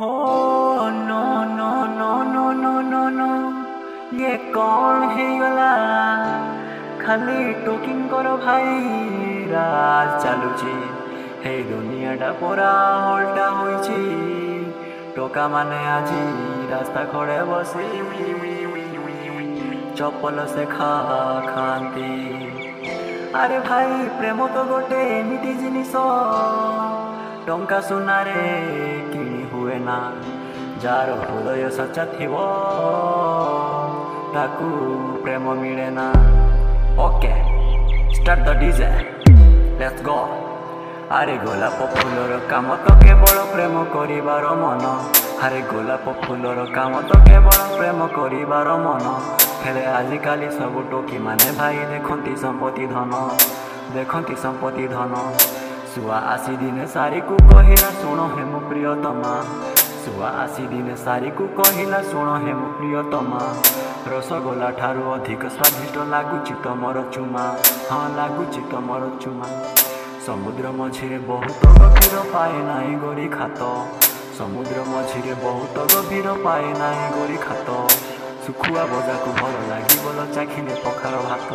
हो no no no no no no no ये कौन है गला खाली टोकिंग करो भाई राज चलुची हे दुनियाटा पूरा उल्टा होइची टोका माने आजी रास्ता खोड़े बसी चप्पल से खाती। अरे भाई प्रेम तो गोटे एमिति जिनिस टंका सुनारे किणी हुए ना जार हृदय सच्चा थिबो ताकू प्रेम मिले ना। Okay start the DJ let's go. अरे गोलाप फूलर काम तो केवल प्रेम करिबार मन अरे गोलाप फूलर काम तो केवल प्रेम करिबार मन हेले आजिकाली सब टोकी माने भाई देखती संपत्ति धन सुआ आसी दिने सारी को कहिला शुण हे मो प्रियतमा सुआ आसी दिने सारी को कहिला शुण हे मो प्रियतमा रसगोला ठारू अधिक स्वादिष्ट लागुची तमर चुमा हाँ लागुची तमर चुमा समुद्र मझिरे बहुत गभीर पाए नाई गोरी खात समुद्र मझिरे बहुत गभीर पाए नाई गोरी खात सुखुआ बजा को भल लगी बोल चाखिले पखार भात